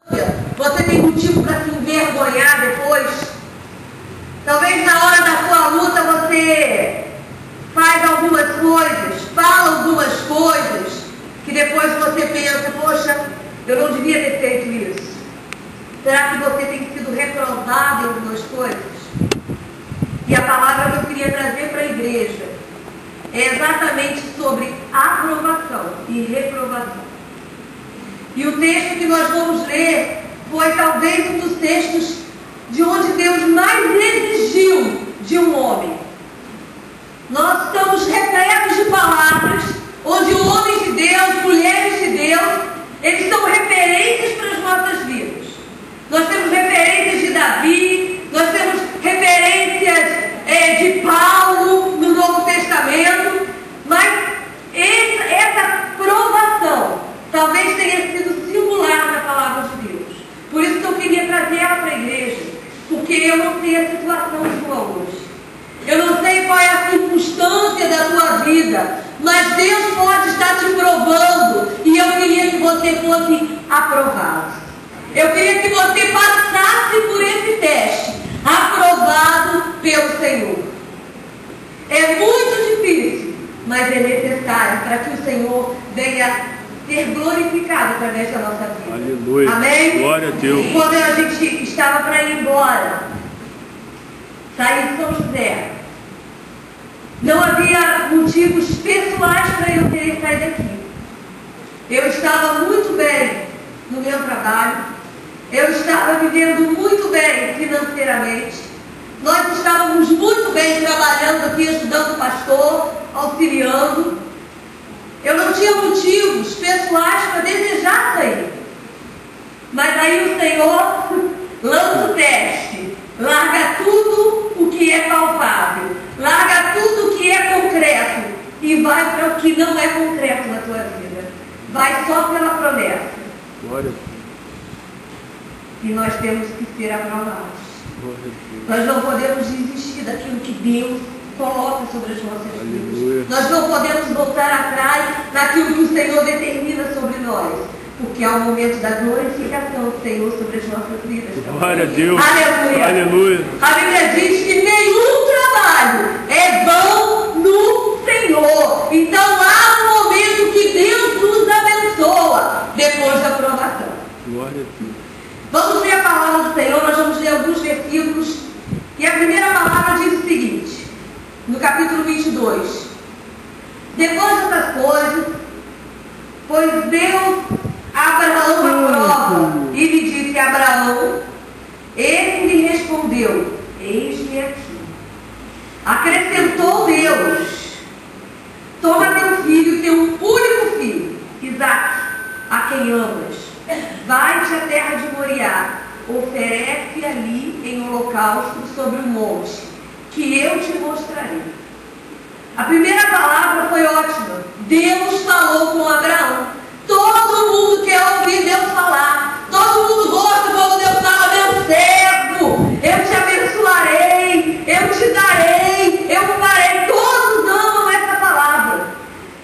Você tem motivo para se envergonhar depois? Talvez na hora da sua luta você faz algumas coisas, fala algumas coisas, que depois você pensa, poxa, eu não devia ter feito isso. Será que você tem sido reprovado em algumas coisas? E a palavra que eu queria trazer para a igreja é exatamente sobre aprovação e reprovação. E o texto que nós vamos ler foi talvez um dos textos de onde Deus mais exigiu de um homem. Nós estamos repletos de palavras onde homens de Deus, mulheres de Deus, eles são referências para as nossas vidas. Nós temos referências de Davi, nós temos referências de Paulo no Novo Testamento, mas essa provação talvez tenha sido singular na palavra de Deus. Por isso que eu queria trazer ela para a igreja, porque eu não sei a situação sua hoje. Eu não sei qual é a circunstância da tua vida, mas Deus pode estar te provando, e eu queria que você fosse aprovado. Eu queria que você passasse por esse teste, aprovado pelo Senhor. É muito difícil, mas é necessário para que o Senhor venha ser glorificado através da nossa vida. Aleluia. Amém? Glória a Deus. Quando a gente estava para ir embora, sair de São José, não havia motivos pessoais para eu querer sair daqui. Eu estava muito bem no meu trabalho, eu estava vivendo muito bem financeiramente, nós estávamos muito bem trabalhando aqui, ajudando o pastor, auxiliando. Eu não tinha motivos pessoais para desejar sair. Mas aí o Senhor lança o teste. Larga tudo o que é palpável. Larga tudo o que é concreto. E vai para o que não é concreto na tua vida. Vai só pela promessa. Glória. E nós temos que ser aprovados. Nós não podemos desistir daquilo que Deus coloca sobre as nossas vidas. Nós não podemos voltar atrás naquilo que o Senhor determina sobre nós. Porque é o momento da glorificação do Senhor sobre as nossas vidas. Glória a Deus. Aleluia. Aleluia. A Bíblia diz que nenhum trabalho é vão no Senhor. Então há um momento que Deus nos abençoa depois da aprovação. Glória a Deus. Vamos ler a palavra do Senhor, nós vamos ler alguns versículos. E a primeira palavra diz o seguinte, no capítulo 22. Depois dessas coisas, pois Deus Abraão a prova e lhe disse a Abraão, ele lhe respondeu, eis-me aqui. Acrescentou Deus, toma teu filho, teu único filho, Isaque, a quem amas, vai-te à terra de Moriá, oferece ali em holocausto sobre o monte, que eu te mostrarei. A primeira palavra foi ótima. Deus falou com Abraão. Todo mundo quer ouvir Deus falar. Todo mundo gosta quando Deus fala, meu servo, eu te abençoarei, eu te darei, eu farei. Todos amam essa palavra.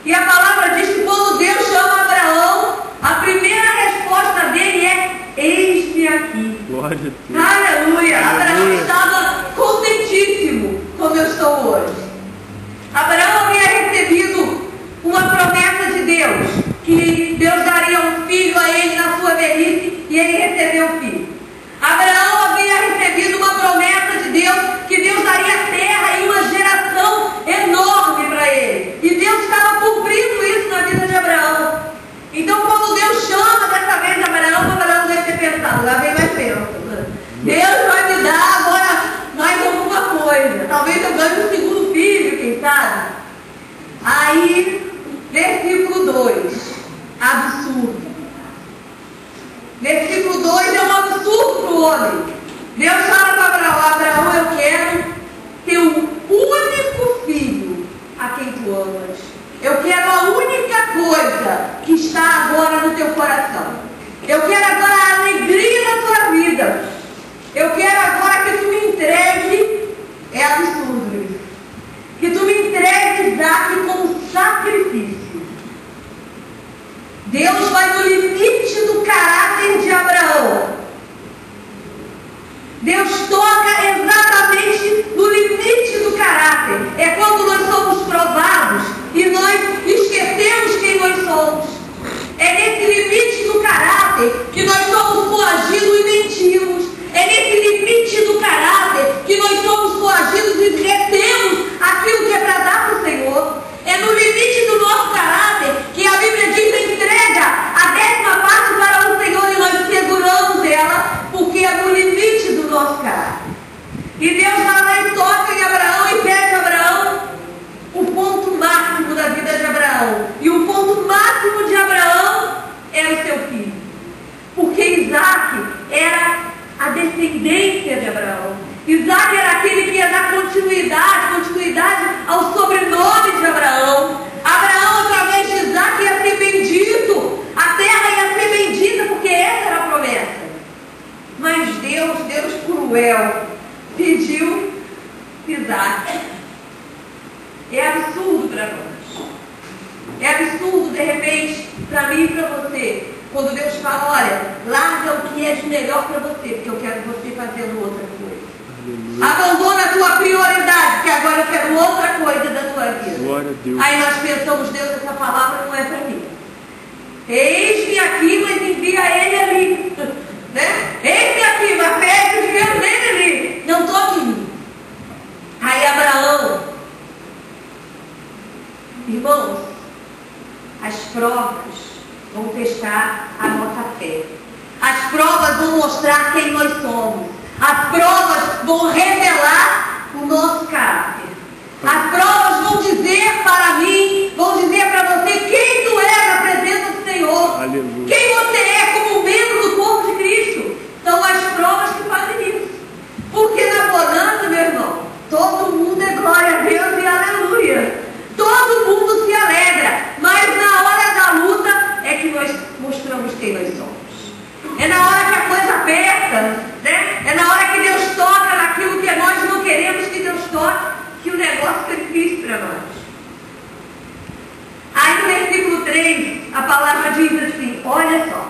E a palavra diz que quando Deus chama Abraão, a primeira resposta dele é, eis-me aqui. Glória a Deus. Aleluia. Abraão estava contentíssimo como eu estou hoje. Abraão havia recebido uma promessa de Deus, que Deus daria um filho a ele na sua velhice, e ele recebeu o filho. Abraão havia recebido uma promessa de Deus, que Deus daria terra e uma geração enorme para ele. E Deus estava cumprindo isso na vida de Abraão. Então quando Deus chama dessa vez Abraão deve ter pensado, lá vem mais bênção. Deus vai me dar agora mais alguma coisa. Talvez eu ganhe um segundo filho, quem sabe? Aí, versículo 2, absurdo. Versículo 2 é um absurdo para o homem. Deus fala para Abraão, eu quero teu único filho a quem tu amas. Eu quero a única coisa que está agora no teu coração. Eu quero agora a alegria da tua vida. Eu quero agora que tu me entregue, é absurdo isso, que tu me entregue Isaque como sacrifício. Deus vai no limite do caráter de Abraão. Deus toca exatamente no limite do caráter. É quando nós somos provados e nós esquecemos quem nós somos. É nesse limite do caráter que nós somos coagidos e mentimos. É nesse limite do caráter que nós somos coagidos e retemos aquilo que é para dar para o Senhor. É no limite do nosso caráter que a Bíblia diz: entrega a 10ª parte para o Senhor, e nós seguramos ela, porque é no limite do nosso caráter. E Deus vai lá e toca em Abraão e pede a Abraão o ponto máximo da vida de Abraão. E o ponto máximo de Abraão era o seu filho. Porque Isaac era a descendência de Abraão. Isaac era aquele que ia dar continuidade ao sobrenome de Abraão. Abraão, através de Isaac, ia ser bendito. A terra ia ser bendita, porque essa era a promessa. Mas Deus cruel, pediu Isaac. É absurdo para nós. É absurdo, de repente, para mim e para você, quando Deus fala: olha, larga o que é de melhor para você, porque eu quero você fazendo outra coisa. Abandona a tua prioridade, porque agora eu quero outra coisa da tua vida. Glória a Deus. Aí nós pensamos: Deus, essa palavra não é para mim. Eis-me aqui, mas envia ele ali. Né? Eis-me aqui, mas pede o dinheiro dele ali. Não estou aqui. Aí Abraão, irmãos, as provas vão testar a nossa fé. As provas vão mostrar quem nós somos. As provas vão revelar o nosso caráter. As provas vão dizer para mim, vão dizer para você quem tu é na presença do Senhor. Aleluia. Quem você é como membro do corpo de Cristo. São as provas que fazem isso. Porque na bonança, meu irmão, todo mundo é glória a Deus e aleluia. Todo mundo se alegra. Mas na hora da luta é que nós mostramos quem nós somos. É na hora que a coisa aperta, né? É na hora que Deus toca naquilo que nós não queremos que Deus toque, que o negócio fica difícil para nós. Aí no versículo 3, a palavra diz assim: olha só.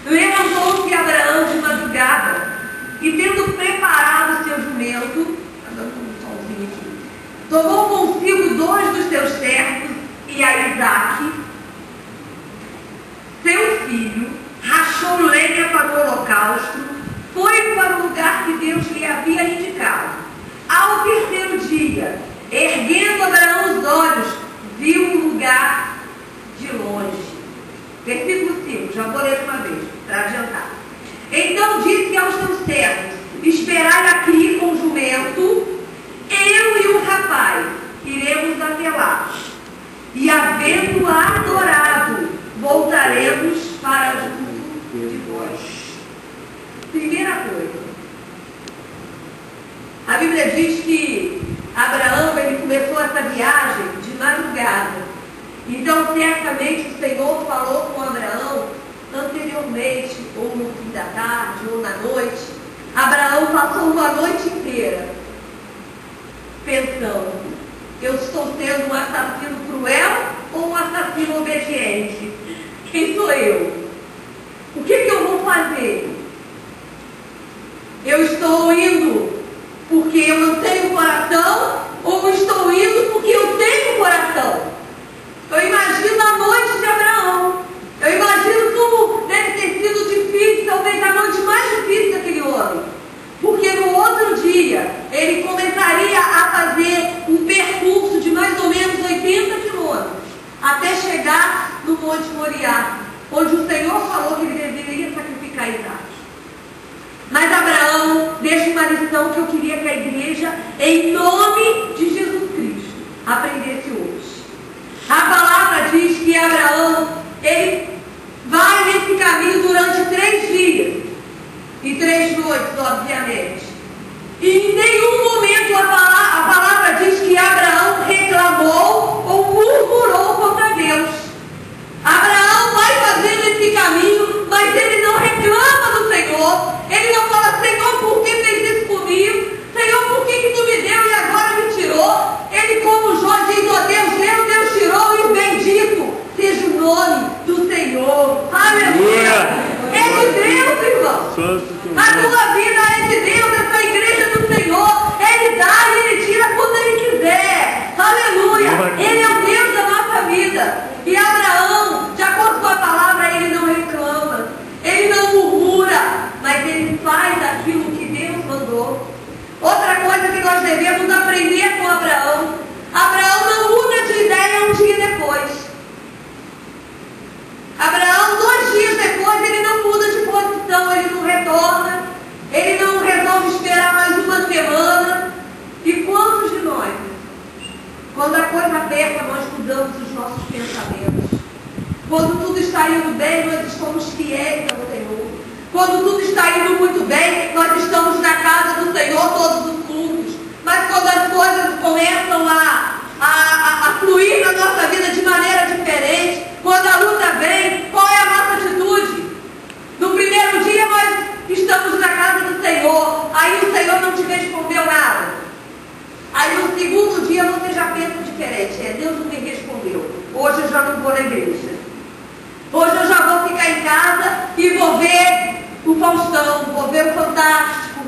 Levantou-se Abraão de madrugada e, tendo preparado o seu jumento, tomou consigo 2 dos seus servos e a Isaque, seu filho, rachou lenha para o holocausto, foi para o lugar que Deus lhe havia indicado. Ao 3º dia, erguendo Abraão os olhos, viu o lugar de longe. Versículo 5, já vou ler uma vez, para adiantar. Então disse aos seus servos: esperai aqui com o jumento, eu e o rapaz iremos até lá. E havendo adorado, voltaremos para junto de vós. Primeira coisa, a Bíblia diz que Abraão, ele começou essa viagem de madrugada. Então, certamente, o Senhor falou com Abraão anteriormente, ou no fim da tarde, ou na noite. Abraão passou uma noite inteira pensando: eu estou sendo um assassino cruel ou um assassino obediente? Quem sou eu? O que eu vou fazer? Eu estou indo porque eu não tenho coração, ou estou indo porque eu tenho coração? Eu imagino a noite de Abraão. Eu imagino como deve ter sido difícil, talvez a noite mais difícil daquele homem. Porque no outro dia, ele começaria a fazer um percurso de mais ou menos 80 quilômetros, até chegar no Monte Moriá, onde o Senhor falou que ele deveria sacrificar Isaac. Mas Abraão deixa uma lição que eu queria que a igreja, em nome de Jesus Cristo, aprendesse hoje. A palavra diz que Abraão, ele vai nesse caminho durante 3 dias e 3 noites, obviamente. E em nenhum momento a palavra diz que Abraão reclamou ou murmurou contra Deus. Abraão vai fazendo esse caminho, mas ele não reclama do Senhor. Ele não fala: Senhor, por que fez isso comigo? Senhor, por que tu me deu e agora me tirou? Ele, como Jó, diz: ó Deus, Deus tirou, e bendito seja o nome do Senhor. Aleluia! É de Deus, irmão. A tua vida é de Deus. coisa aberta, nós cuidamos dos nossos pensamentos. Quando tudo está indo bem, nós estamos fiéis ao Senhor. Quando tudo está indo muito bem, nós estamos na casa do Senhor todos os cultos. Mas quando as coisas começam a fluir na nossa vida de maneira diferente, quando a luta vem, qual é a nossa atitude? No primeiro dia nós estamos na casa do Senhor, aí o Senhor não te respondeu nada. Aí no segundo dia você já pensa diferente, Deus não me respondeu, hoje eu já não vou na igreja. Hoje eu já vou ficar em casa e vou ver o Faustão, vou ver o Fantástico,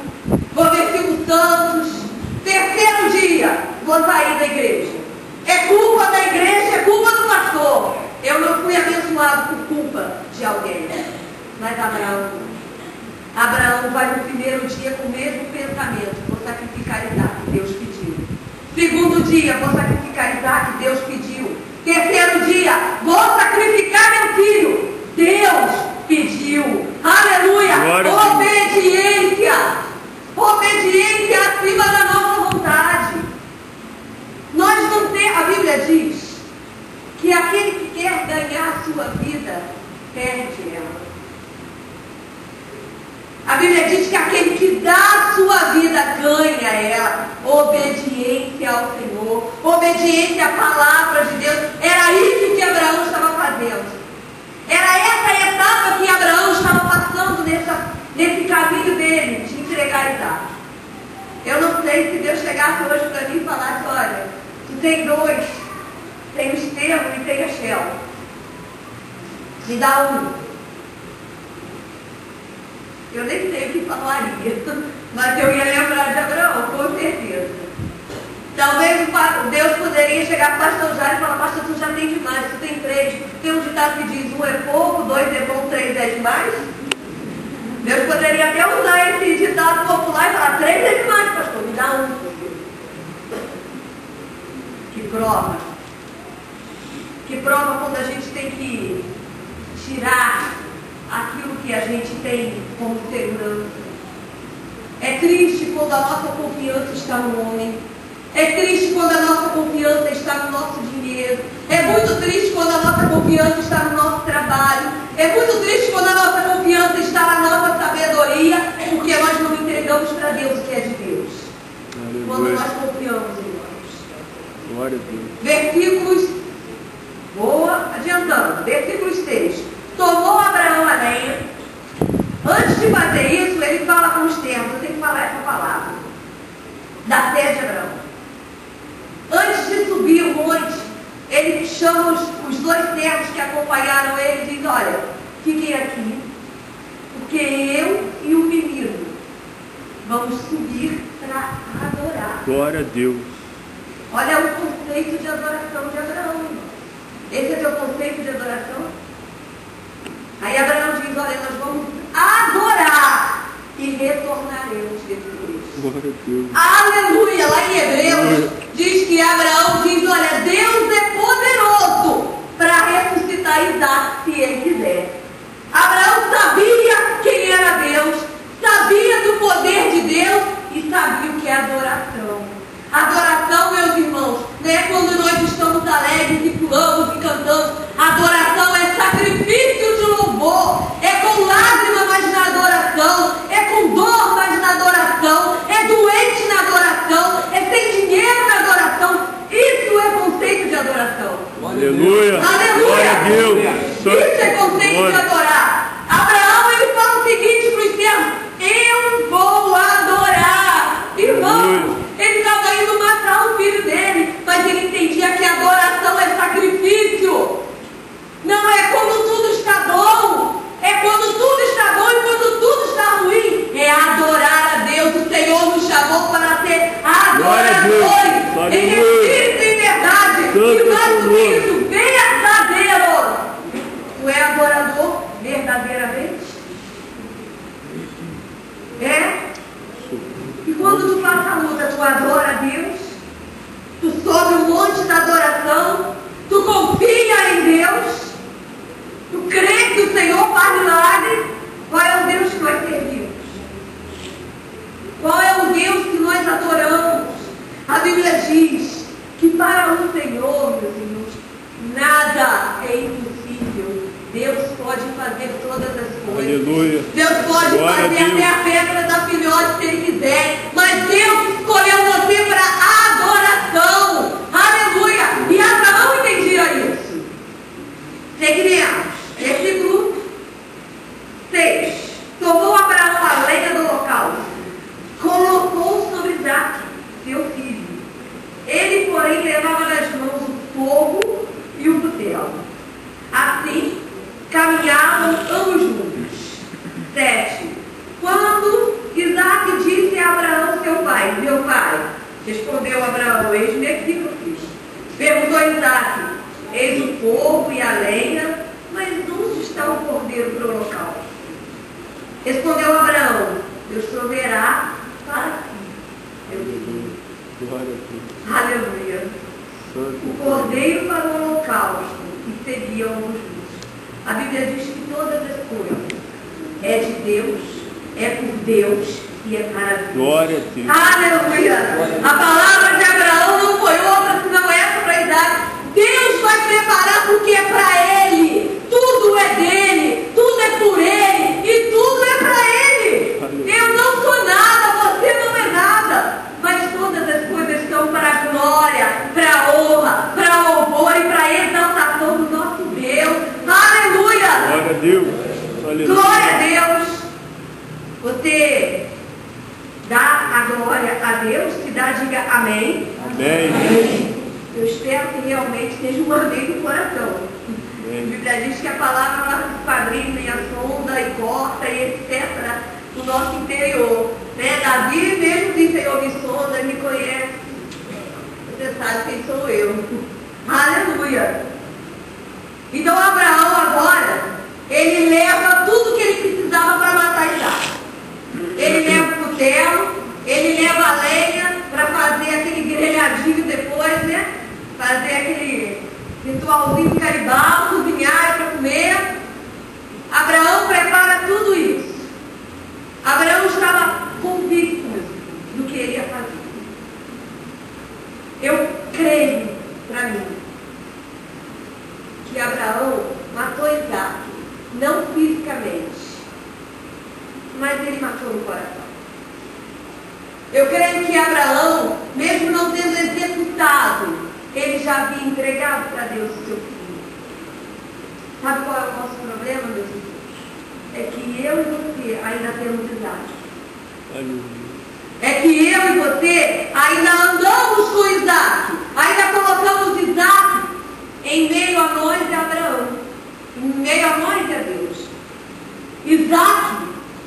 vou ver Silvio Santos. Terceiro dia, vou sair da igreja. É culpa da igreja, é culpa do pastor. Eu não fui abençoado por culpa de alguém. Mas Abraão vai no primeiro dia com o mesmo pensamento. Vou sacrificar Isaac, Deus pediu. Segundo dia, vou sacrificar Isaac, Deus pediu. Terceiro dia, vou sacrificar meu filho. Deus pediu. Aleluia! Obediência! Obediência acima da nossa vontade. Nós não temos, a Bíblia diz que aquele que quer ganhar a sua vida, perde ela. A Bíblia diz que aquele que dá a sua vida, ganha ela. Obediência ao Senhor, obediência à palavra de Deus. Era isso que Abraão estava fazendo. Era essa etapa que Abraão estava passando nesse caminho dele, de entregar Isaac. Eu não sei se Deus chegasse hoje para mim e falasse, olha, tu tem dois, tem o Estevão e tem a Shell. Me dá um. Eu nem sei o que falaria, mas eu ia lembrar de Abraão, com certeza. Talvez Deus poderia chegar para o pastor Jair e falar, pastor, tu já tem demais, tu tem três. Tem um ditado que diz, um é pouco, dois é bom, três é demais. Deus poderia até usar esse ditado popular e falar, três é demais, pastor, me dá um. Que prova. Que prova quando a gente tem que tirar aquilo que a gente tem como segurança. É triste quando a nossa confiança está no homem. É triste quando a nossa confiança está no nosso dinheiro. É muito triste quando a nossa confiança está no nosso trabalho. É muito triste quando a nossa confiança está na nossa sabedoria, porque nós não entregamos para Deus o que é de Deus. Aleluia. Quando nós confiamos em nós. Glória a Deus. Versículos, vou adiantando, versículos 6. Tomou Abraão a lenha. Antes de fazer isso, ele fala com os termos. Eu tenho que falar essa palavra. Da fé de Abraão. Antes de subir o monte, ele chama os dois servos que acompanharam ele e diz, olha, fiquem aqui, porque eu e o menino vamos subir para adorar. Glória a Deus. Olha o conceito de adoração de Abraão. Esse é o teu conceito de adoração? Aí Abraão diz, olha, nós vamos adorar e retornaremos depois. Glória a Deus. Aleluia! Lá em Hebreus diz que Abraão diz, olha, Deus é poderoso para ressuscitar Isaac se ele quiser. Abraão sabia quem era Deus, sabia do poder de Deus e sabia o que é adoração. Adoração, meus irmãos, não é quando nós estamos alegres e pulamos e cantamos. Adoração é sacrifício de louvor, é com lágrima, mas na adoração, é com dor, mas na adoração, é doente na adoração, é sem dinheiro na adoração. Isso é conceito de adoração. Aleluia! Aleluia! Glória a Deus! Isso é conceito de adorar. Abraão, ele fala o seguinte para os servos, eu vou adorar. Irmão, ele estava indo matar o filho dele, mas ele entendia que adoração é sacrifício. Não é quando tudo está bom, é quando tudo está bom e quando tudo está ruim. É adorar a Deus. O Senhor nos chamou para ser adoradores em espírito e em verdade. E mais do que isso, verdadeiro. Tu é adorador verdadeiramente? É? E quando tu passa a luta, tu adora a Deus? Tu sobe o monte da adoração? Tu confia em Deus? Tu crê que o Senhor faz milagre? Qual é o Deus que nós servimos? Qual é o Deus que nós adoramos? A Bíblia diz que para o Senhor, meus irmãos, nada é impossível. Deus pode fazer todas as coisas. Aleluia. Deus pode Glória fazer a Deus. até a pedra da filhote se Ele quiser. Mas Deus escolheu você para adoração. Aleluia. E Abraão entendia isso. Seguiremos. Versículo 6. Tomou Abraão a lenha do local, colocou sobre Isaque, seu filho. Ele, porém, levava nas mãos o fogo e o cutelo. Assim, caminhavam ambos juntos. 7. Quando Isaque disse a Abraão, seu pai, meu pai, respondeu Abraão, eis-me aqui, meu filho. Perguntou Isaque, eis o fogo e a lenha, mas onde está o cordeiro para o local? Respondeu Abraão, Deus proverá para ti. Glória a Deus. Aleluia. O cordeiro para o holocausto, que seriam os justos. A Bíblia diz que todas as coisas é de Deus, é por Deus e é para Deus. Glória a Deus. Aleluia. A palavra de Abraão não foi outra senão essa para Isaac. Deus vai preparar porque é para Ele. Tudo é dele, tudo é por Ele e tudo é para Ele. Eu não sou nada, você não é nada. Mas todas as coisas são para a glória, para a honra, para o louvor e para a exaltação do nosso Deus. Aleluia! Glória a Deus. Aleluia. Glória a Deus! Você dá a glória a Deus? Se dá, diga amém. Amém. Eu espero que realmente seja um amém do coração. A Bíblia diz que a palavra ela esquadrinha, sonda e corta e etc. no nosso interior. Né? Davi mesmo diz, Senhor, me sonda, me conhece. Você sabe quem sou eu. Aleluia. Então Abraão agora, ele leva tudo que ele precisava para matar Isaque. Ele leva o cutelo, ele leva a lenha para fazer aquele grelhadinho depois, né? Fazer aquele ritualzinho caribal, cozinhar para comer. Abraão prepara tudo isso. Abraão estava convicto do que ele ia fazer. Eu creio, para mim, que Abraão matou Isaque, não fisicamente, mas ele matou no coração. Eu creio que Abraão, mesmo não tendo executado, ele já havia entregado para Deus o seu filho. Sabe qual é o nosso problema, meus irmãos? É que eu e você ainda temos Isaque. Aleluia. É que eu e você ainda andamos com Isaque. Ainda colocamos Isaque em meio a nós e a Abraão. Em meio a nós e a Deus. Isaque,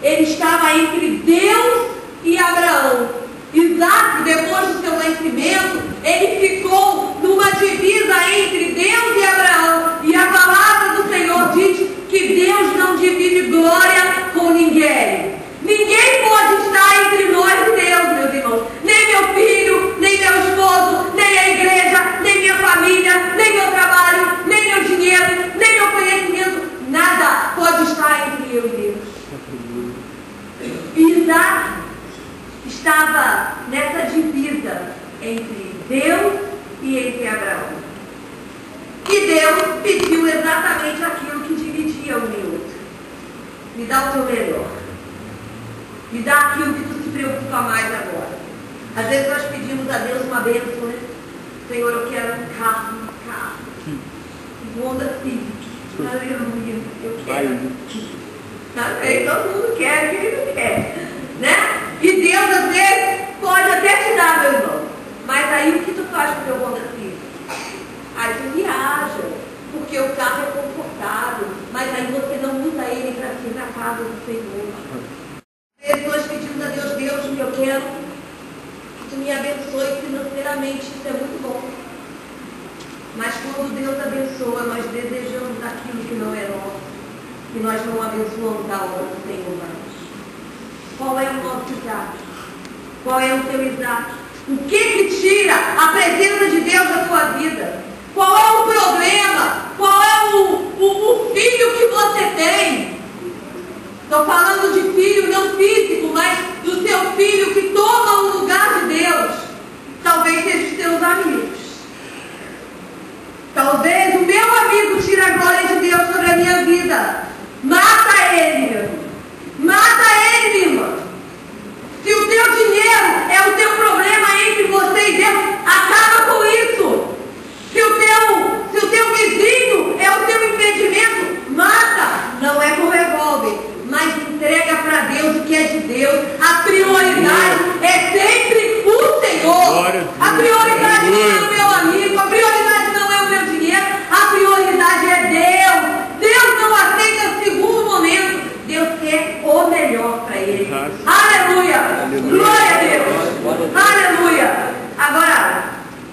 ele estava entre Deus e Abraão. Isaque, depois do seu nascimento, ele ficou numa divisa entre Deus e Abraão. E a palavra do Senhor diz que Deus não divide glória com ninguém. Ninguém pode estar entre nós e Deus, meus irmãos. Nem meu filho, nem meu esposo, nem a igreja, nem minha família, nem meu trabalho, nem meu dinheiro, nem meu conhecimento. Nada pode estar entre eu e Deus. E Isaque estava nessa divisa entre Deus e entre Abraão. E Deus pediu exatamente aquilo que dividia um e outro. Me dá o teu melhor. Me dá aquilo que tu se preocupa mais agora. Às vezes nós pedimos a Deus uma bênção, né? Senhor, eu quero um carro, um Honda Civic. Aleluia, eu quero. Sabe? Todo mundo quer, quem não quer. Né? E Deus, às vezes, pode até te dar, meu irmão. Mas aí o que tu faz com o teu Honda Civic? Aí tu viaja, porque o carro é confortável, mas aí você não usa ele para ir na casa do Senhor. Às vezes nós pedimos a Deus, Deus, eu quero que tu me abençoe financeiramente, isso é muito bom. Mas quando Deus abençoa, nós desejamos aquilo que não é nosso, e nós não abençoamos a obra do Senhor mais. Qual é o nosso Isaque? Qual é o teu Isaque? O que tira a presença de Deus da tua vida? Qual é o problema? Qual é o filho que você tem? Estou falando de filho não físico, mas do seu filho que toma o lugar de Deus. Talvez seja os teus amigos. Talvez o meu amigo tire a glória de Deus sobre a minha vida. Mata ele, meu irmão. Mata ele, minha irmã. Se o teu dinheiro é o teu problema entre você e Deus, acaba com isso. Se o teu vizinho é o teu impedimento, mata. Não é com revólver, mas entrega para Deus o que é de Deus. A prioridade é sempre o Senhor. A prioridade não é o meu amigo, a prioridade não é o meu dinheiro, a prioridade é Deus. Deus não aceita segundo momento. Deus quer o melhor para ele. Aleluia! Glória a Deus! Aleluia! Agora,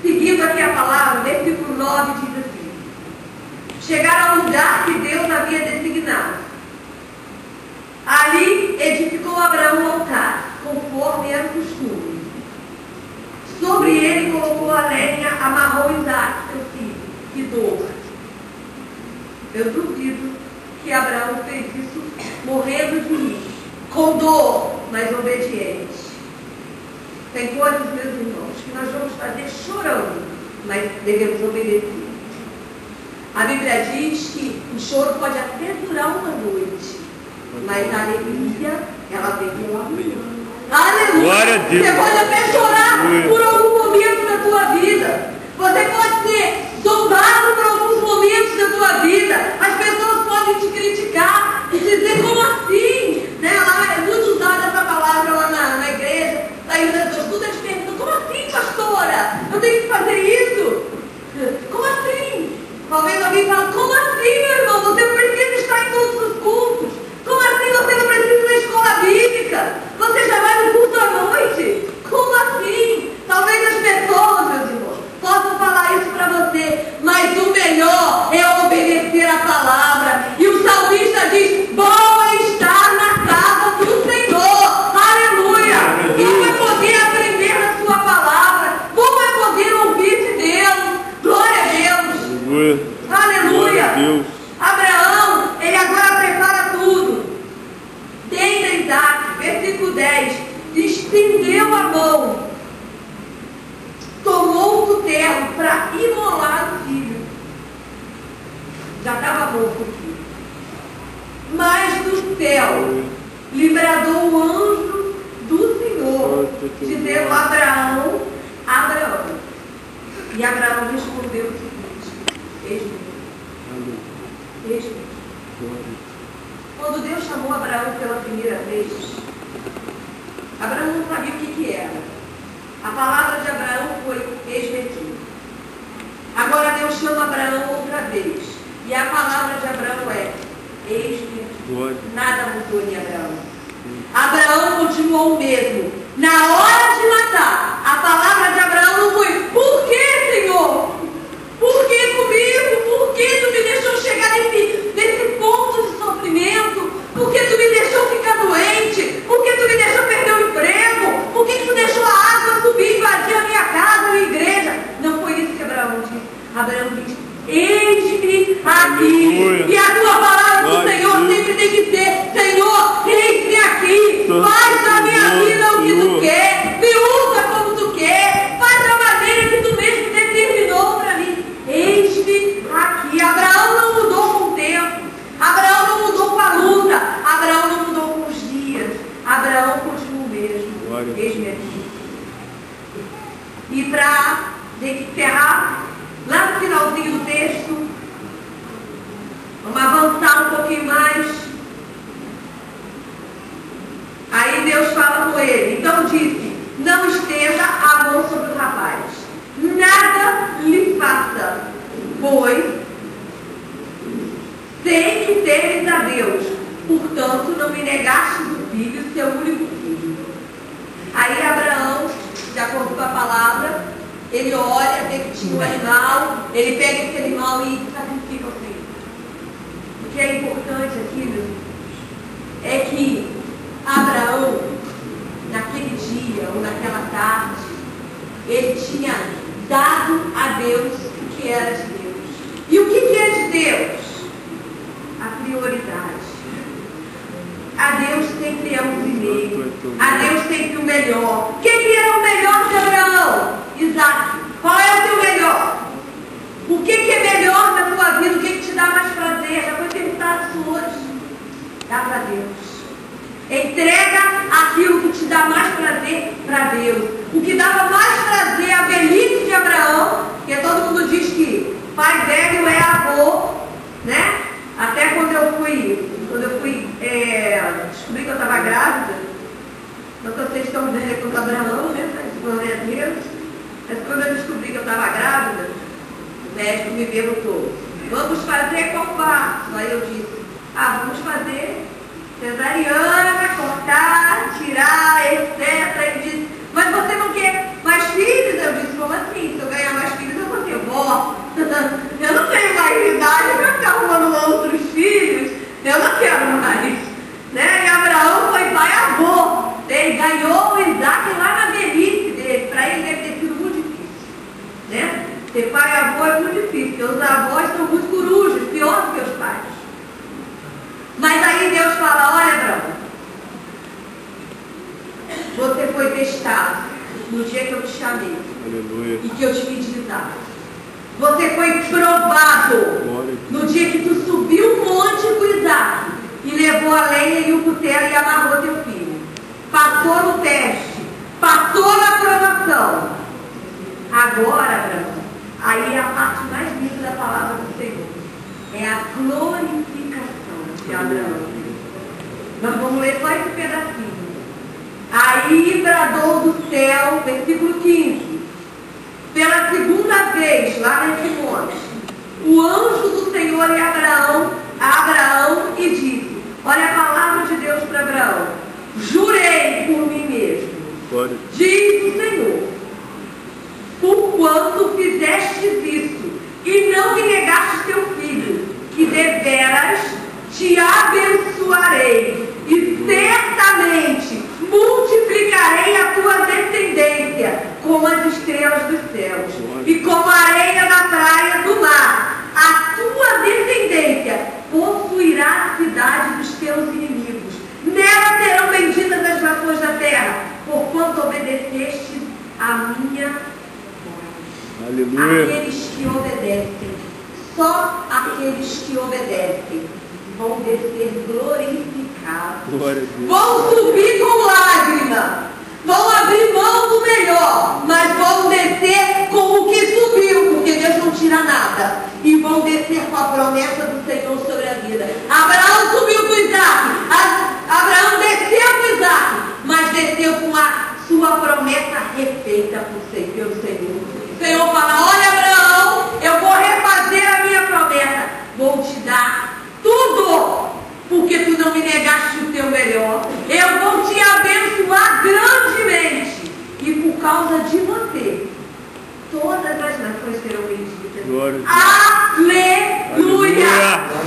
seguindo aqui a palavra, versículo 9 diz assim: chegaram ao lugar que Deus havia designado. Ali edificou Abraão um altar, conforme era o costume. Sobre ele colocou a lenha, amarrou Isaac, seu filho, e dor. Eu duvido que Abraão fez isso morrendo de rir, com dor, mas obediente. Tem coisas, meus irmãos, que nós vamos fazer chorando, mas devemos obedecer. A Bíblia diz que o choro pode até durar uma noite, mas a alegria, ela vem pela manhã. Aleluia! Glória a Deus. Você pode até chorar por algum momento da tua vida. Você pode ser zombado por alguns momentos da tua vida. As pessoas podem te criticar e dizer, como assim? Né? Lá é muito usada essa palavra lá na igreja. Aí as pessoas perguntam, como assim, pastora? Eu tenho que fazer isso? Como assim? Talvez alguém fale, como assim, meu irmão? Você não precisa estar em todos os cultos. Como assim você não precisa ir na escola bíblica? Você já vai no culto à noite? Como assim? Talvez as pessoas, meus irmãos, possam falar isso para você, mas o melhor é obedecer a palavra. E o salmista diz, bom é estar na casa do Senhor. Aleluia! Como é poder aprender a sua palavra? Como é poder ouvir de Deus? Glória a Deus! Aleluia! Glória a Deus. Abraão, ele agora prepara tudo. Deita Isaac, versículo 10, estendeu a mão, tomou o cutelo para imolar o filho. Já estava morto o filho. Mas do céu lhe bradou o anjo do Senhor, dizendo, Abraão, Abraão. E Abraão respondeu o seguinte, eis-me. Quando Deus chamou Abraão pela primeira vez, Abraão não sabia o que era. A palavra de Abraão foi, eis-me aqui. Agora Deus chama Abraão outra vez. E a palavra de Abraão é, eis-me aqui. Nada mudou em Abraão. Abraão continuou o mesmo. Na hora de matar, a palavra de Abraão não foi, por que, Senhor? Por que comigo? Por que tu me deixou chegar nesse ponto de sofrimento? Por que tu me deixou ficar doente? Por que tu me deixou perder o emprego? Por que tu deixou a água subir e invadir a minha casa, a minha igreja? Não foi isso que Abraão disse. Abraão disse, eis-me aqui. E a tua palavra do Senhor sempre tem que ser, Senhor, eis-me aqui. Faz da minha vida o que tu quer. Me usa como tu quer. Faz da maneira que tu mesmo determinou para mim. Eis-me aqui. Abraão não mudou com o tempo. Abraão não mudou com a luta. Abraão não mudou com os dias. Abraão continua o mesmo. Eis-me aqui. E para encerrar, lá no finalzinho do texto, vamos avançar um pouquinho mais. Aí Deus fala com ele. Então disse, não estenda a mão sobre o rapaz. Nada lhe faça, pois sei que temes a Deus, portanto não me negaste o filho, seu único filho. Aí Abraão, de acordo com a palavra, ele olha, vê que tinha um animal, ele pega esse animal e sacrifica o filho. O que é importante aqui, meu irmão, é que Abraão, naquele dia ou naquela tarde, ele tinha dado a Deus o que era de Deus. E o que é de Deus? A prioridade. A Deus sempre é o primeiro. A Deus sempre o melhor. O que era o melhor de Abraão? Isaac. Qual é o teu melhor? O que é melhor? dá para Deus. Entrega aquilo que te dá mais prazer para Deus. O que dava mais prazer à velhice de Abraão, porque todo mundo diz que pai velho é avô, né? Até quando eu fui descobri que eu estava grávida, não que vocês estão vendo com o Abraão, né? Glória a Deus. Mas quando eu descobri que eu estava grávida, o médico me perguntou, vamos fazer qual parto? Aí eu disse, vamos fazer cesariana para cortar, tirar, etc. Ele disse, mas você não quer mais filhos? Eu disse, como assim? Se eu ganhar mais filhos, eu vou ter vó. Eu não tenho mais idade para ficar arrumando outros filhos. Eu não quero mais. Né? E Abraão foi pai avô. Ele ganhou o Isaac lá na velhice dele. Para ele deve ter sido muito difícil. Né? Ser pai avô é muito difícil, porque os avós são muito corujos, pior do que os pais. Mas aí Deus fala, olha Abraão, você foi testado no dia que eu te chamei. Aleluia. E que eu te pedi dar. Você foi provado no dia que tu subiu o monte com Isaac e levou a lenha e o cutelo e amarrou teu filho. Passou no teste, passou na provação. Agora, Abraão, aí é a parte mais linda da palavra do Senhor. É a glorificação de Abraão. Nós vamos ler só esse pedacinho. Aí bradou do céu, versículo 15. Pela segunda vez, lá nesse monte, o anjo do Senhor e Abraão e disse, olha a palavra de Deus para Abraão, jurei por mim mesmo, diz o Senhor, por quanto fizestes isso, e não me negaste teu filho, que deveras te abençoarei, e certamente multiplicarei a tua descendência como as estrelas dos céus e como a areia da praia do mar. A tua descendência possuirá a cidade dos teus inimigos. Nela serão benditas as nações da terra, porquanto obedeceste a minha voz. Aleluia. Aqueles que obedecem, só aqueles que obedecem vão descer glorificados, vão subir com lágrima, vão abrir mão do melhor, mas vão descer com o que subiu, porque Deus não tira nada, e vão descer com a promessa do Senhor sobre a vida. Abraão subiu com Isaac, Abraão desceu com Isaac, mas desceu com a sua promessa refeita pelo Senhor. O Senhor fala, olha Abraão, eu vou refazer a minha promessa, vou te dar tudo, porque tu não me negaste o teu melhor. Eu vou te abençoar grandemente. E por causa de você, todas as nações serão benditas. Aleluia!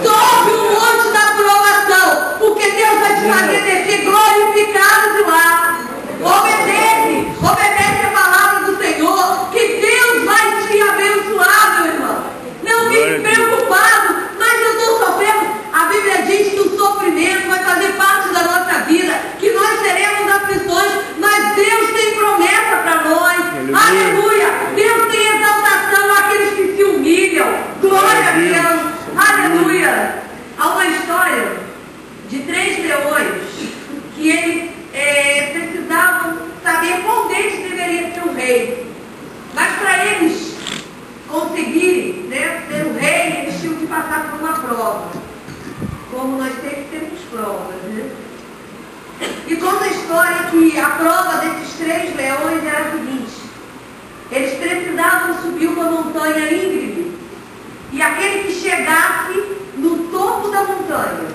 Sobe o monte da provação, porque Deus vai te fazer descer glorificado de lá. Obedece a palavra do Senhor, que Deus vai te abençoar, meu irmão. Não fique preocupado, mas eu estou sofrendo. A Bíblia diz que o sofrimento vai fazer parte da nossa vida, que nós teremos aflições, mas Deus tem promessa para nós. Aleluia! Deus tem exaltação àqueles que se humilham. Glória a Deus! Aleluia! Há uma história de 3 leões que eles precisavam saber qual deles deveria ser o rei. Mas para eles conseguirem, né, ser o rei, eles tinham que passar por uma prova. Como nós sempre temos provas, né? E conta a história que a prova desses 3 leões era a seguinte: eles precisavam subir uma montanha íngreme, e aquele que chegasse no topo da montanha,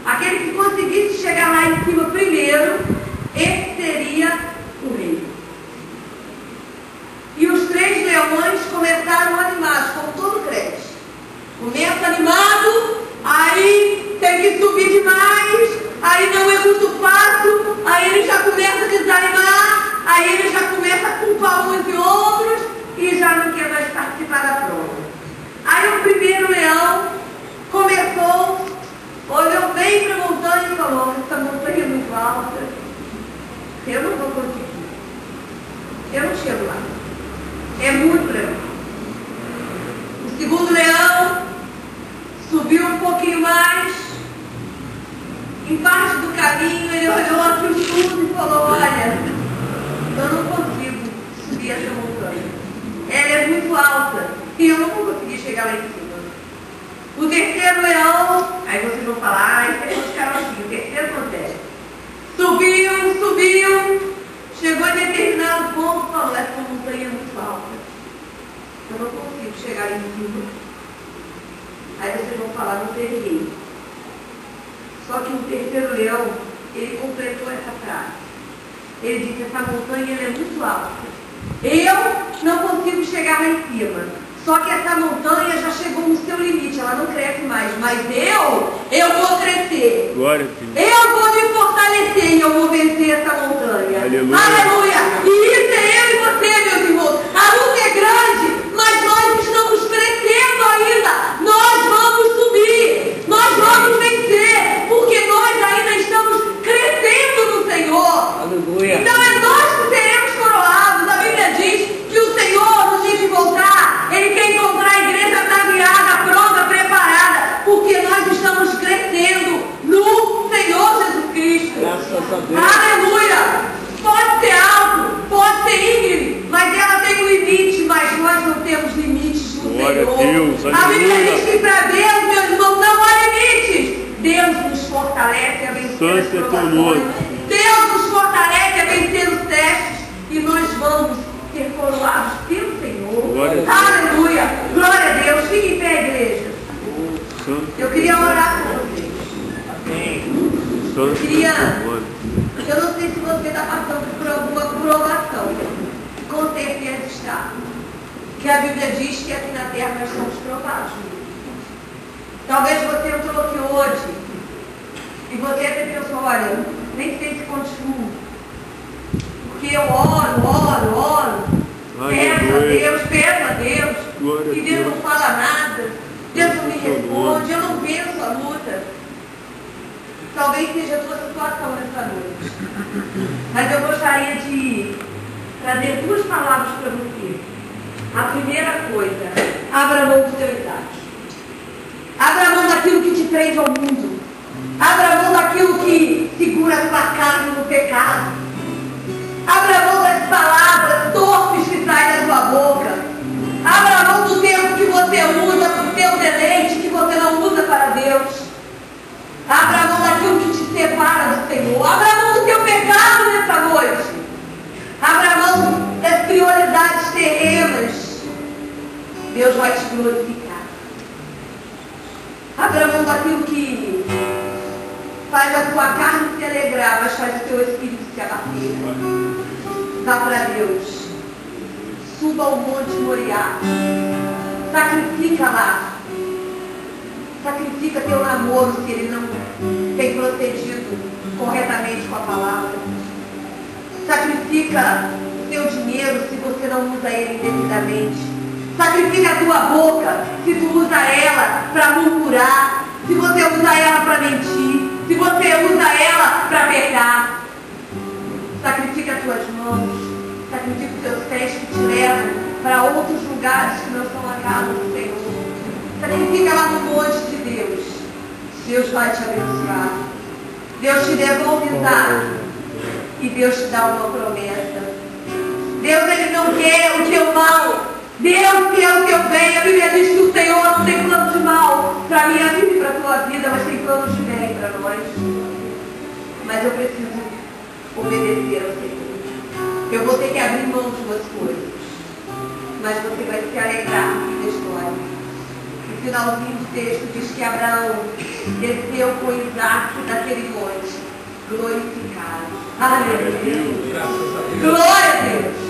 aquele que conseguisse chegar lá em cima primeiro, esse seria o rei. E os 3 leões começaram animados, como todo crente. Começa animado, aí tem que subir demais, aí não é muito fácil, aí ele já começa a desanimar, aí ele já começa a culpar uns e outros e já não quer mais participar da prova. Aí o primeiro leão começou, olhou bem para a montanha e falou, essa montanha é muito alta, eu não vou conseguir, eu não chego lá, é muito leão. O segundo leão subiu um pouquinho mais Em parte do caminho, ele olhou para o fundo e falou: olha, eu não consigo subir essa montanha. Ela é muito alta e eu não vou conseguir chegar lá em cima. O terceiro leão, aí vocês vão falar, isso é os caras assim, o terceiro acontece. Subiu, chegou em determinado ponto e falou: essa montanha é muito alta. Eu não consigo chegar em cima. Aí vocês vão falar: não peguei. Só que o terceiro leão, ele completou essa frase. Ele disse: essa montanha ela é muito alta. Eu não consigo chegar lá em cima. Só que essa montanha já chegou no seu limite, ela não cresce mais. Mas eu vou crescer. Glória a Deus. Eu vou me fortalecer e eu vou vencer essa montanha. Aleluia. Aleluia. E isso é eu e você, meus irmãos. A luta é grande, mas nós estamos crescendo ainda. Nós vamos subir. Nós vamos vencer. Porque nós ainda estamos crescendo no Senhor. Aleluia. Então é nós que seremos coroados. A Bíblia diz que o Senhor, no dia de voltar, Ele quer encontrar a igreja ataviada, pronta, preparada, porque nós estamos crescendo no Senhor Jesus Cristo. Graças a Deus. Aleluia! Pode ser alto, pode ser íngreme, mas ela tem um limite, mas nós não temos limites no Glória Senhor. a Deus, A Bíblia aleluia. diz que para Deus, meus irmãos, não há limites. Deus nos fortalece a vencer as Santo é teu provações. nome. Deus nos fortalece a vencer os testes e nós vamos ser coroados pelo Senhor. Glória a Deus. Aleluia! Glória a Deus! Fique em pé, igreja. Santo. Eu queria orar com vocês. Santo Queria- é teu nome. Eu não sei se você está passando por alguma provação. Com certeza está. Que a Bíblia diz que aqui na terra nós somos provados. Talvez você entrou aqui hoje e você até pensou: olha, nem sei se continuo. Porque eu oro, peço a Deus, Glória a e Deus Deus. não fala nada, Deus não me responde, eu não venço a luta. Talvez seja a tua situação nessa noite. Mas eu gostaria de trazer duas palavras para você. A primeira coisa: abra mão do teu idade. Abra mão daquilo que te prende ao mundo. Abra mão daquilo que segura a sua carne no pecado. Abra mão das palavras torpes que saem da sua boca. Abra mão do tempo que você usa para o teu deleite, que você não usa para Deus. Abra mão daquilo que te separa do Senhor. Abra mão do teu pecado nessa noite. Abra mão das prioridades terrenas. Deus vai te glorificar. Abra mão daquilo que faz a tua carne se alegrar, mas faz o teu espírito se abater. Vá para Deus. Suba ao Monte Moriá. Sacrifica lá. Sacrifica teu namoro se ele não tem procedido corretamente com a palavra. Sacrifica o teu dinheiro se você não usa ele indevidamente. Sacrifica a tua boca se tu usa ela para murmurar, se você usa ela para mentir, se você usa ela para pecar. Sacrifica as tuas mãos, sacrifica os teus pés que te levam para outros lugares que não são a casa do Senhor. Sacrifica lá no monte de Deus. Deus vai te abençoar. Deus te devolve e Deus te dá uma promessa. Deus, Ele não quer o teu mal. Deus quer o teu bem. A Bíblia diz que o Senhor não tem plano de mal para a minha vida e para a tua vida, mas tem plano de bem para nós. Mas eu preciso obedecer ao Senhor. Eu vou ter que abrir mão de umas coisas. Mas você vai se alegrar da história. O finalzinho do texto diz que Abraão desceu com Isaac daquele monte, glorificado. Aleluia. Glória a Deus.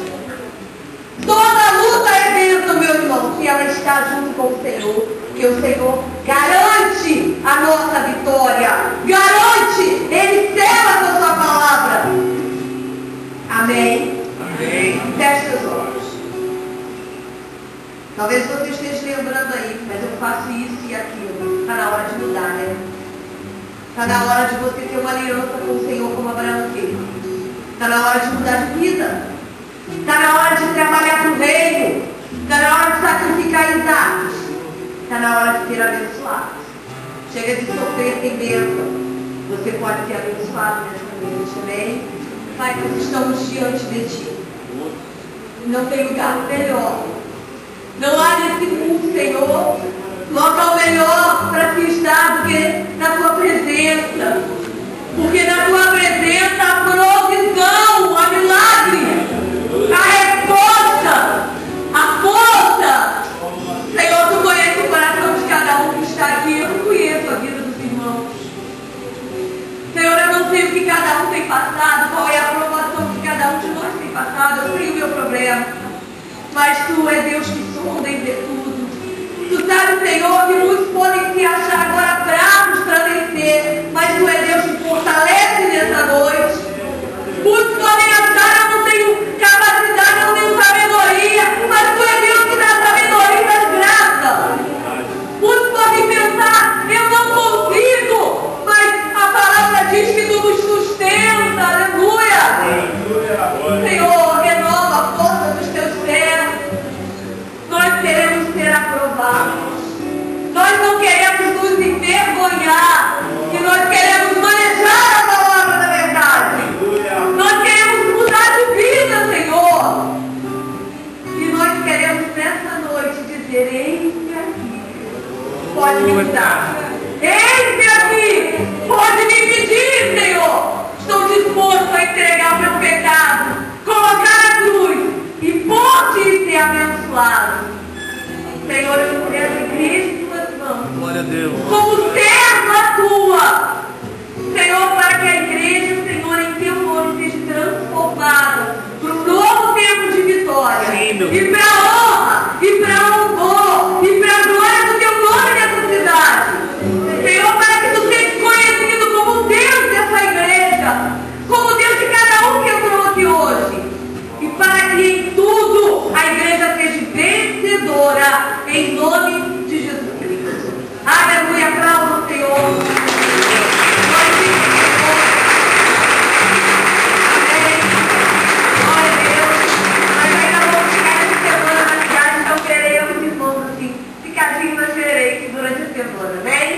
Toda luta é bênção, meu irmão, que ela está junto com o Senhor, porque o Senhor garante a nossa vitória, garante, Ele sela com a sua palavra. Amém? Amém. Feche seus olhos. Talvez você esteja lembrando aí, mas eu faço isso e aquilo. Está na hora de mudar, né? Está na hora de você ter uma aliança com o Senhor como Abraão teve. Está na hora de mudar de vida. Está na hora de trabalhar para o reino. Está na hora de sacrificar Isaac. Está na hora de ser abençoado. Chega de sofrer sem bênção. Você pode ser abençoado nessa noite, amém? Pai, nós estamos diante de Ti. Não tem lugar melhor. Não há nesse mundo, Senhor, local melhor para se estar do que na Tua presença. Porque na Tua presença a provisão, a milagre, a resposta, a força. Senhor, Tu conheces o coração de cada um que está aqui. Eu não conheço a vida dos irmãos. Senhor, eu não sei o que cada um tem passado, qual é a provação que cada um de nós tem passado. Eu sei o meu problema. Mas Tu é Deus que sonda e vê tudo. Tu sabes, Senhor, que muitos podem se achar agora bravos para vencer, mas Tu é Deus que fortalece nessa noite. Muitos podem achar, eu não tenho capacidade, eu não tenho sabedoria, mas Tu é Deus que dá sabedoria e das graças. Muitos podem pensar, eu não consigo, mas a palavra diz que Tu nos sustenta, aleluia. Senhor, renova a força dos Teus servos. Nós queremos ser aprovados. Nós não queremos nos envergonhar. E nós queremos manejar a palavra da verdade. Nós queremos mudar de vida, Senhor. E nós queremos nessa noite dizer, eis-me aqui. Pode me mudar. Eis-me aqui. Pode me pedir, Senhor. Estou disposto a entregar o meu pecado, colocar a cruz e por Ti ser abençoado. Senhor, eu quero a igreja em Tuas mãos. Glória a Deus. Como serva Tua. Senhor, para que a igreja, Senhor, em Teu nome seja transformada para um novo tempo de vitória. Sim, e para a honra, e para a louvor, e para a glória do Teu nome nessa cidade. Senhor, para que Tu sejas conhecido como Deus dessa igreja, como Deus de cada um que entrou aqui hoje. E para que em tudo a igreja seja vencedora, em nome de Jesus Cristo. Aleluia, aplauda o Senhor. Glorifique o Senhor. Amém. Glória a Deus. Nós ainda vamos ficar essa semana na cidade, então queremos, irmãos, assim, picadinho nós teremos durante a semana, amém?